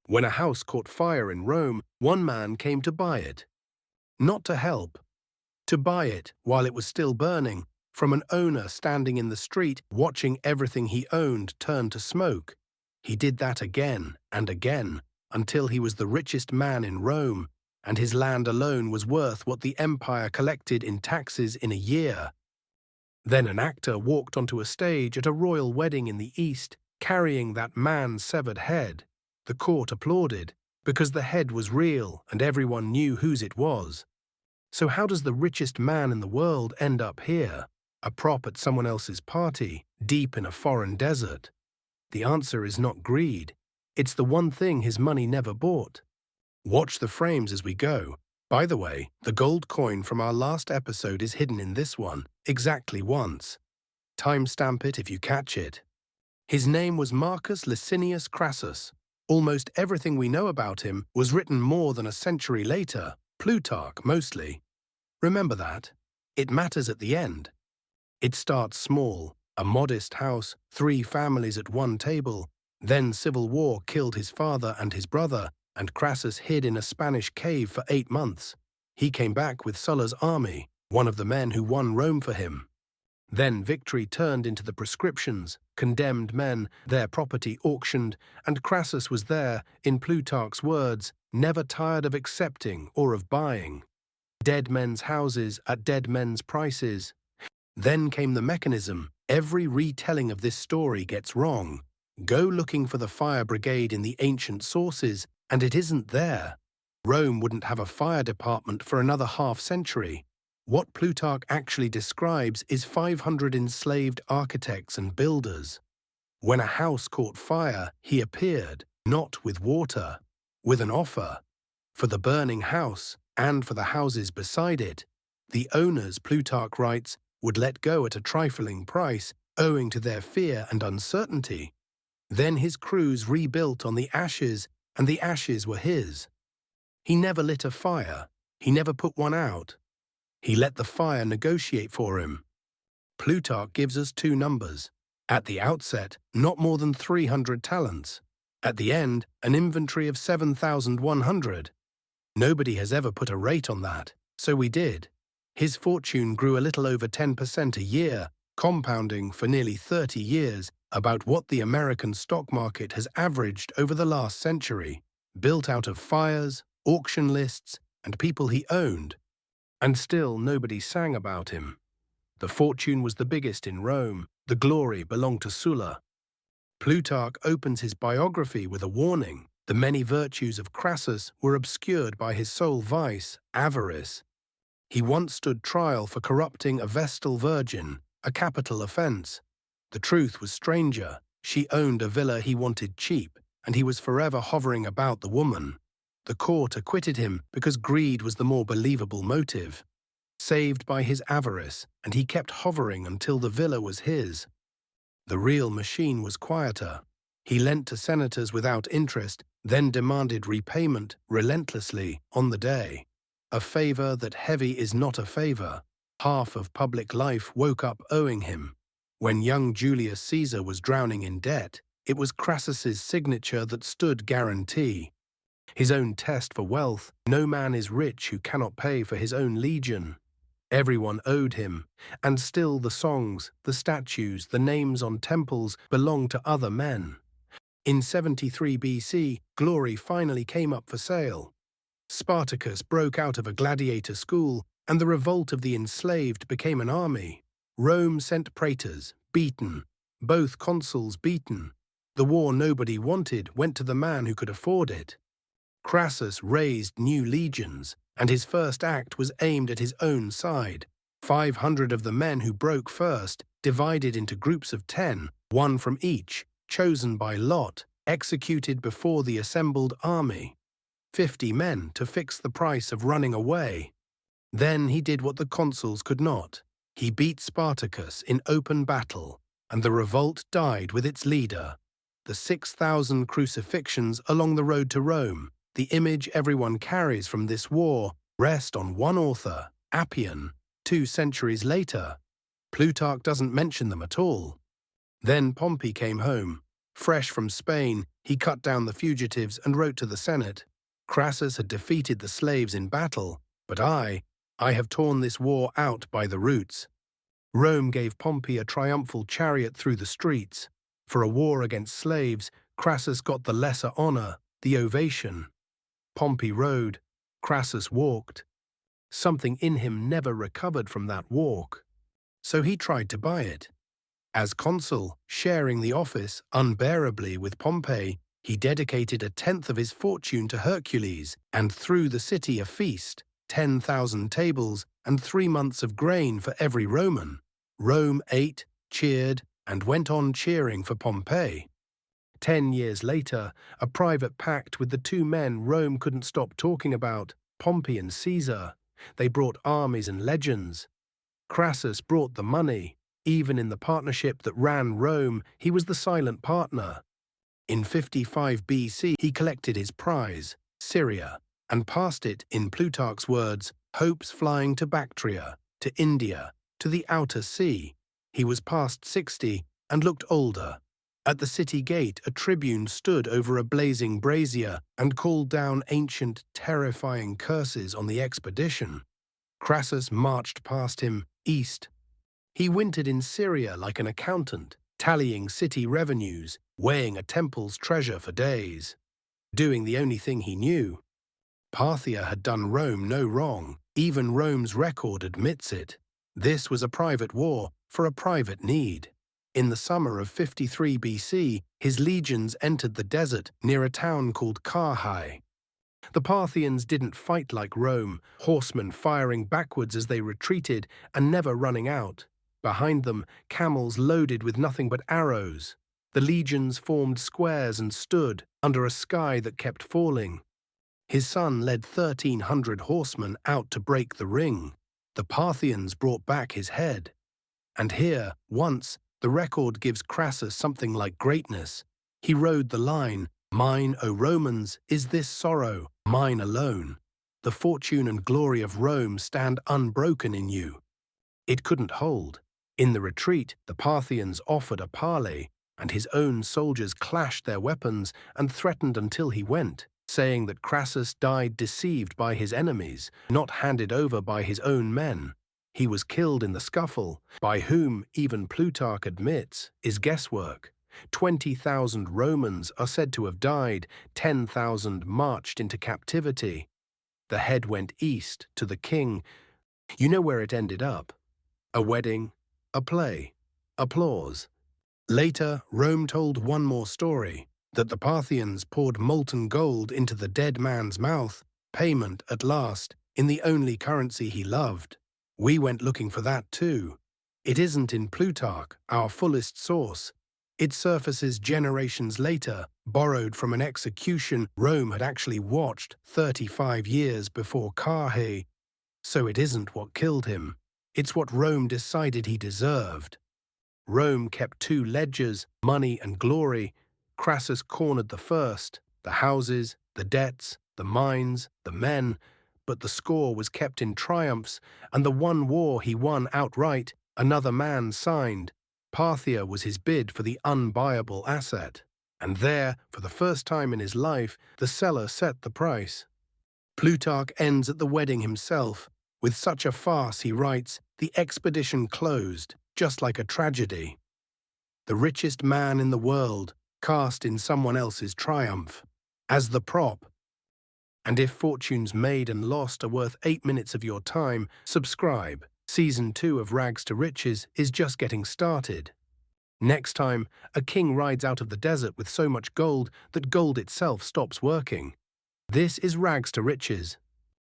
When a house caught fire in Rome, one man came to buy it. Not to help, to buy it while it was still burning, from an owner standing in the street watching everything he owned turn to smoke. He did that again and again, until he was the richest man in Rome, and his land alone was worth what the empire collected in taxes in a year. Then an actor walked onto a stage at a royal wedding in the East, carrying that man's severed head. The court applauded, because the head was real and everyone knew whose it was. So how does the richest man in the world end up here, a prop at someone else's party, deep in a foreign desert? The answer is not greed. It's the one thing his money never bought. Watch the frames as we go. By the way, the gold coin from our last episode is hidden in this one, exactly once. Timestamp it if you catch it. His name was Marcus Licinius Crassus. Almost everything we know about him was written more than a century later, Plutarch mostly. Remember that. It matters at the end. It starts small, a modest house, 3 families at one table. Then civil war killed his father and his brother, and Crassus hid in a Spanish cave for 8 months. He came back with Sulla's army, one of the men who won Rome for him. Then victory turned into the proscriptions, condemned men, their property auctioned, and Crassus was there, in Plutarch's words, never tired of accepting or of buying. Dead men's houses at dead men's prices. Then came the mechanism. Every retelling of this story gets wrong. Go looking for the fire brigade in the ancient sources, and it isn't there. Rome wouldn't have a fire department for another half-century. What Plutarch actually describes is 500 enslaved architects and builders. When a house caught fire, he appeared, not with water, with an offer. For the burning house, and for the houses beside it, the owners, Plutarch writes, would let go at a trifling price, owing to their fear and uncertainty. Then his crews rebuilt on the ashes, and the ashes were his. He never lit a fire. He never put one out. He let the fire negotiate for him. Plutarch gives us 2 numbers. At the outset, not more than 300 talents. At the end, an inventory of 7,100. Nobody has ever put a rate on that, so we did. His fortune grew a little over 10% a year, compounding for nearly 30 years, about what the American stock market has averaged over the last century, built out of fires, auction lists, and people he owned. And still nobody sang about him. The fortune was the biggest in Rome. The glory belonged to Sulla. Plutarch opens his biography with a warning. The many virtues of Crassus were obscured by his sole vice, avarice. He once stood trial for corrupting a Vestal virgin, a capital offense. The truth was stranger. She owned a villa he wanted cheap, and he was forever hovering about the woman. The court acquitted him because greed was the more believable motive. Saved by his avarice, and he kept hovering until the villa was his. The real machine was quieter. He lent to senators without interest, then demanded repayment relentlessly on the day. A favor that heavy is not a favor. Half of public life woke up owing him. When young Julius Caesar was drowning in debt, it was Crassus's signature that stood guarantee. His own test for wealth, no man is rich who cannot pay for his own legion. Everyone owed him, and still the songs, the statues, the names on temples belonged to other men. In 73 BC, glory finally came up for sale. Spartacus broke out of a gladiator school, and the revolt of the enslaved became an army. Rome sent praetors, beaten. Both consuls beaten. The war nobody wanted went to the man who could afford it. Crassus raised new legions, and his first act was aimed at his own side. 500 of the men who broke first, divided into groups of 10, one from each, chosen by lot, executed before the assembled army. 50 men to fix the price of running away. Then he did what the consuls could not. He beat Spartacus in open battle, and the revolt died with its leader. The 6,000 crucifixions along the road to Rome, the image everyone carries from this war, rest on one author, Appian, 2 centuries later. Plutarch doesn't mention them at all. Then Pompey came home. Fresh from Spain, he cut down the fugitives and wrote to the Senate, "Crassus had defeated the slaves in battle, but I have torn this war out by the roots." Rome gave Pompey a triumphal chariot through the streets. For a war against slaves, Crassus got the lesser honor, the ovation. Pompey rode, Crassus walked. Something in him never recovered from that walk. So he tried to buy it. As consul, sharing the office unbearably with Pompey, he dedicated a tenth of his fortune to Hercules and threw the city a feast, 10,000 tables and 3 months of grain for every Roman. Rome ate, cheered, and went on cheering for Pompey. 10 years later, a private pact with the two men Rome couldn't stop talking about, Pompey and Caesar. They brought armies and legends. Crassus brought the money. Even in the partnership that ran Rome, he was the silent partner. In 55 BC, he collected his prize, Syria, and passed it, in Plutarch's words, hopes flying to Bactria, to India, to the outer sea. He was past 60 and looked older. At the city gate, a tribune stood over a blazing brazier and called down ancient, terrifying curses on the expedition. Crassus marched past him, east. He wintered in Syria like an accountant, tallying city revenues, weighing a temple's treasure for days, doing the only thing he knew. Parthia had done Rome no wrong. Even Rome's record admits it. This was a private war for a private need. In the summer of 53 BC, his legions entered the desert near a town called Carrhae. The Parthians didn't fight like Rome, horsemen firing backwards as they retreated and never running out. Behind them, camels loaded with nothing but arrows. The legions formed squares and stood under a sky that kept falling. His son led 1,300 horsemen out to break the ring. The Parthians brought back his head. And here, once, the record gives Crassus something like greatness. He rode the line, "Mine, O Romans, is this sorrow, mine alone. The fortune and glory of Rome stand unbroken in you." It couldn't hold. In the retreat, the Parthians offered a parley, and his own soldiers clashed their weapons and threatened until he went, saying that Crassus died deceived by his enemies, not handed over by his own men. He was killed in the scuffle, by whom, even Plutarch admits, is guesswork. 20,000 Romans are said to have died, 10,000 marched into captivity. The head went east to the king. You know where it ended up? A wedding, a play, applause. Later, Rome told one more story, that the Parthians poured molten gold into the dead man's mouth, payment at last, in the only currency he loved. We went looking for that too. It isn't in Plutarch, our fullest source. It surfaces generations later, borrowed from an execution Rome had actually watched 35 years before Carrhae. So it isn't what killed him. It's what Rome decided he deserved. Rome kept two ledgers, money and glory. Crassus cornered the first, the houses, the debts, the mines, the men, but the score was kept in triumphs, and the one war he won outright, another man signed. Parthia was his bid for the unbuyable asset. And there, for the first time in his life, the seller set the price. Plutarch ends at the wedding himself. With such a farce, he writes, the expedition closed, just like a tragedy. The richest man in the world, cast in someone else's triumph, as the prop. And if fortunes made and lost are worth 8 minutes of your time, subscribe. Season 2 of Rags to Riches is just getting started. Next time, a king rides out of the desert with so much gold that gold itself stops working. This is Rags to Riches.